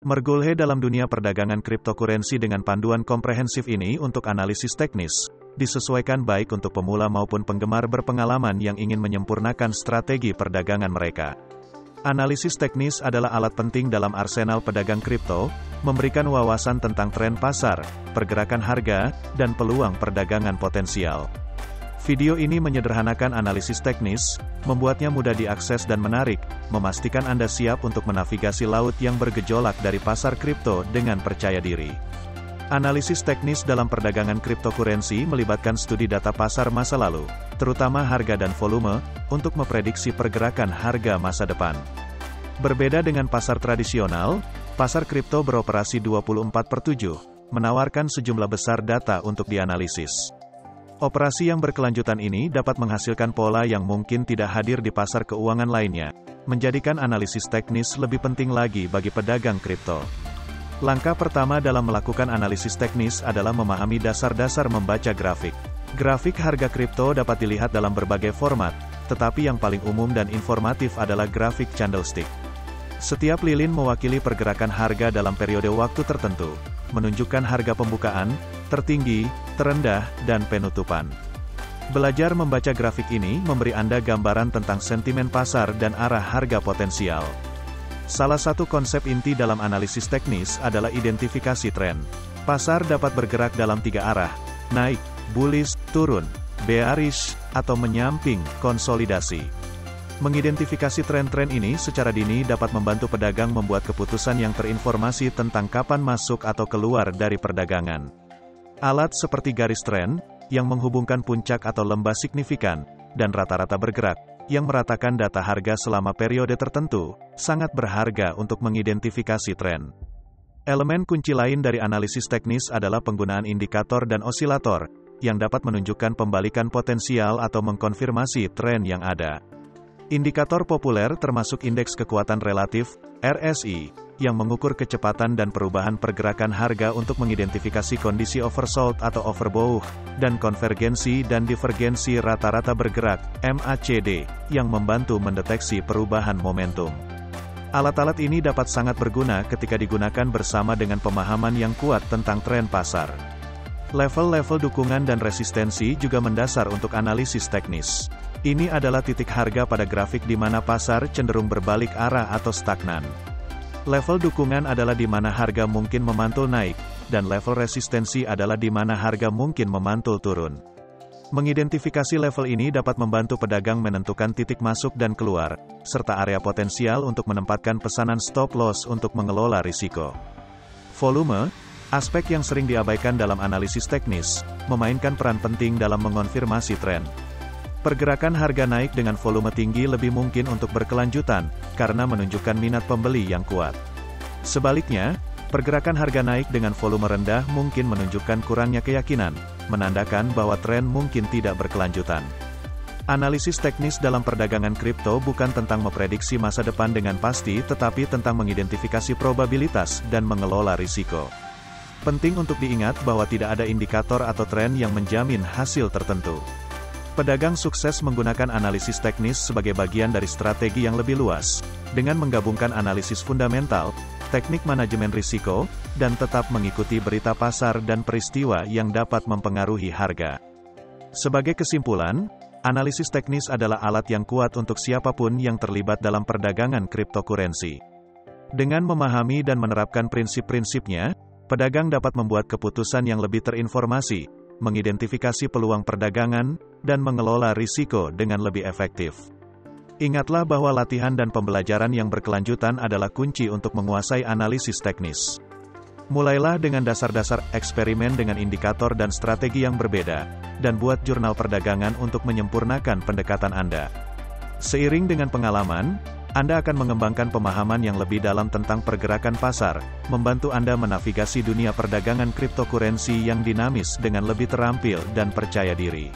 Mergulhe dalam dunia perdagangan cryptocurrency dengan panduan komprehensif ini untuk analisis teknis, disesuaikan baik untuk pemula maupun penggemar berpengalaman yang ingin menyempurnakan strategi perdagangan mereka. Analisis teknis adalah alat penting dalam arsenal pedagang kripto, memberikan wawasan tentang tren pasar, pergerakan harga, dan peluang perdagangan potensial. Video ini menyederhanakan analisis teknis, membuatnya mudah diakses dan menarik, memastikan Anda siap untuk menavigasi laut yang bergejolak dari pasar kripto dengan percaya diri. Analisis teknis dalam perdagangan cryptocurrency melibatkan studi data pasar masa lalu, terutama harga dan volume, untuk memprediksi pergerakan harga masa depan. Berbeda dengan pasar tradisional, pasar kripto beroperasi 24/7, menawarkan sejumlah besar data untuk dianalisis. Operasi yang berkelanjutan ini dapat menghasilkan pola yang mungkin tidak hadir di pasar keuangan lainnya, menjadikan analisis teknis lebih penting lagi bagi pedagang kripto. Langkah pertama dalam melakukan analisis teknis adalah memahami dasar-dasar membaca grafik. Grafik harga kripto dapat dilihat dalam berbagai format, tetapi yang paling umum dan informatif adalah grafik candlestick. Setiap lilin mewakili pergerakan harga dalam periode waktu tertentu, menunjukkan harga pembukaan, tertinggi, terendah, dan penutupan. Belajar membaca grafik ini memberi Anda gambaran tentang sentimen pasar dan arah harga potensial. Salah satu konsep inti dalam analisis teknis adalah identifikasi tren. Pasar dapat bergerak dalam 3 arah, naik, bullish, turun, bearish, atau menyamping, konsolidasi. Mengidentifikasi tren-tren ini secara dini dapat membantu pedagang membuat keputusan yang terinformasi tentang kapan masuk atau keluar dari perdagangan. Alat seperti garis tren, yang menghubungkan puncak atau lembah signifikan, dan rata-rata bergerak, yang meratakan data harga selama periode tertentu, sangat berharga untuk mengidentifikasi tren. Elemen kunci lain dari analisis teknis adalah penggunaan indikator dan osilator, yang dapat menunjukkan pembalikan potensial atau mengkonfirmasi tren yang ada. Indikator populer termasuk Indeks Kekuatan Relatif, RSI, yang mengukur kecepatan dan perubahan pergerakan harga untuk mengidentifikasi kondisi oversold atau overbought, dan konvergensi dan divergensi rata-rata bergerak, MACD, yang membantu mendeteksi perubahan momentum. Alat-alat ini dapat sangat berguna ketika digunakan bersama dengan pemahaman yang kuat tentang tren pasar. Level-level dukungan dan resistensi juga mendasar untuk analisis teknis. Ini adalah titik harga pada grafik di mana pasar cenderung berbalik arah atau stagnan. Level dukungan adalah di mana harga mungkin memantul naik, dan level resistensi adalah di mana harga mungkin memantul turun. Mengidentifikasi level ini dapat membantu pedagang menentukan titik masuk dan keluar, serta area potensial untuk menempatkan pesanan stop loss untuk mengelola risiko. Volume, aspek yang sering diabaikan dalam analisis teknis, memainkan peran penting dalam mengonfirmasi tren. Pergerakan harga naik dengan volume tinggi lebih mungkin untuk berkelanjutan, karena menunjukkan minat pembeli yang kuat. Sebaliknya, pergerakan harga naik dengan volume rendah mungkin menunjukkan kurangnya keyakinan, menandakan bahwa tren mungkin tidak berkelanjutan. Analisis teknis dalam perdagangan kripto bukan tentang memprediksi masa depan dengan pasti tetapi tentang mengidentifikasi probabilitas dan mengelola risiko. Penting untuk diingat bahwa tidak ada indikator atau tren yang menjamin hasil tertentu. Pedagang sukses menggunakan analisis teknis sebagai bagian dari strategi yang lebih luas, dengan menggabungkan analisis fundamental, teknik manajemen risiko, dan tetap mengikuti berita pasar dan peristiwa yang dapat mempengaruhi harga. Sebagai kesimpulan, analisis teknis adalah alat yang kuat untuk siapapun yang terlibat dalam perdagangan cryptocurrency. Dengan memahami dan menerapkan prinsip-prinsipnya, pedagang dapat membuat keputusan yang lebih terinformasi, mengidentifikasi peluang perdagangan, dan mengelola risiko dengan lebih efektif. Ingatlah bahwa latihan dan pembelajaran yang berkelanjutan adalah kunci untuk menguasai analisis teknis. Mulailah dengan dasar-dasar eksperimen dengan indikator dan strategi yang berbeda, dan buat jurnal perdagangan untuk menyempurnakan pendekatan Anda. Seiring dengan pengalaman, Anda akan mengembangkan pemahaman yang lebih dalam tentang pergerakan pasar, membantu Anda menavigasi dunia perdagangan cryptocurrency yang dinamis dengan lebih terampil dan percaya diri.